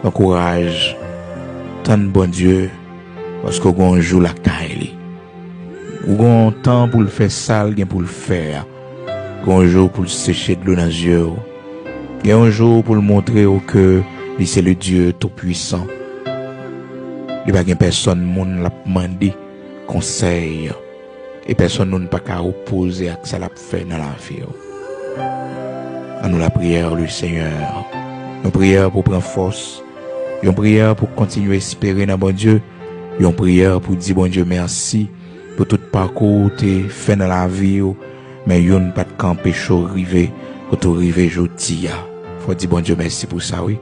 encourage tant de bon Dieu parce que on joue la caille. Ou on temps pour le faire sale, pour le faire. Un jour pour le sécher de l'eau dans les yeux. Il y a un jour pour le montrer que lui c'est le Dieu tout puissant. Il n'y a pas personne monde l'a demandé conseil et personne n'a pas qu'à opposer à ce que ça l'a fait dans la vie. À nous la prière le Seigneur. Une prière pour prendre force. Une prière pour continuer à espérer dans bon Dieu. Une prière pour dire bon Dieu merci pour tout parcours que fait dans la vie. Mais yon pas de camper chaud rivé pour tout river jodi ya. Faut dire bon Dieu merci pour ça oui.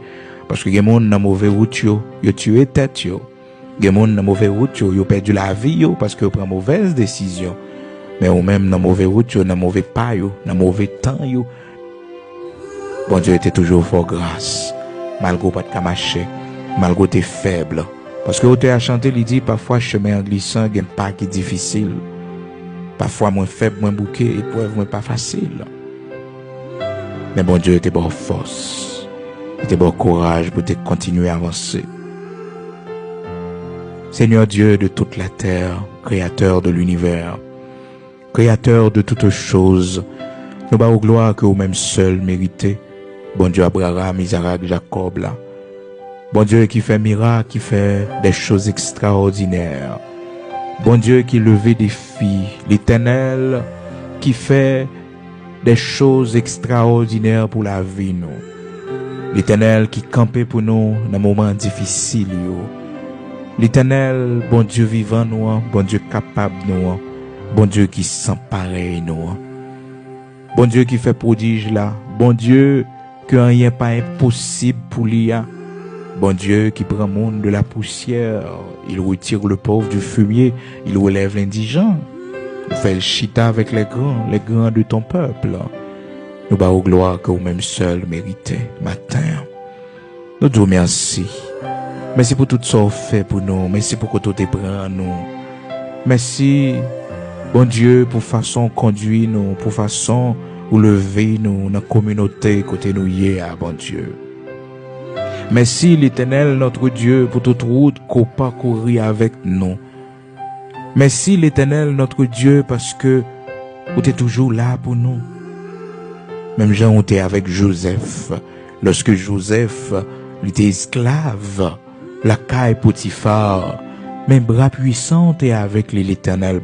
Parce que les gens dans mauvais route yo tué tête yo. Les gens dans mauvais route yo perdu la vie yo parce que prend mauvaise décision. Mais ou même dans mauvais route yo, dans mauvais pas yo, dans mauvais temps yo. Bon Dieu était toujours fort grâce. Malgré pas de marcher, malgré t'es faible. Parce que tu as chanté, il dit parfois chemin glissant, il y a pas qui difficile. Parfois moins faible, moins bouquet, épreuve moins pas facile. Mais bon Dieu était bon force. Il était bon courage pour te continuer à avancer. Seigneur Dieu de toute la terre, créateur de l'univers, créateur de toutes choses, nous bas gloire que vous-même seul méritez. Bon Dieu Abraham, Isaac, Jacob là. Bon Dieu qui fait miracle, qui fait des choses extraordinaires. Bon Dieu qui levait des filles, l'Éternel qui fait des choses extraordinaires pour la vie nous. L'Éternel qui campait pour nous dans moments difficiles. L'Éternel, bon Dieu vivant nous, bon Dieu capable nous, bon Dieu qui s'emparait nous. Bon Dieu qui fait prodige là, bon Dieu que rien pas impossible pour lui. Bon Dieu qui prend le monde de la poussière, il retire le pauvre du fumier, il relève l'indigent. Il fait le chita avec les grands de ton peuple. Nous bas aux gloire que vous-même seul méritez, matin. Nous te remercions. Merci pour tout ce que vous fait pour nous. Merci pour que tout te prend nous. Merci, bon Dieu, pour façon conduire nous, pour façon ou lever nous dans la communauté côté nous hier, bon Dieu. Merci l'Éternel, notre Dieu, pour toute route qu'on parcourir avec nous. Merci l'Éternel, notre Dieu, parce que vous êtes toujours là pour nous. Même Jean, on était avec Joseph. Lorsque Joseph était esclave, la caille Potiphar, même bras puissant est avec l'Éternel.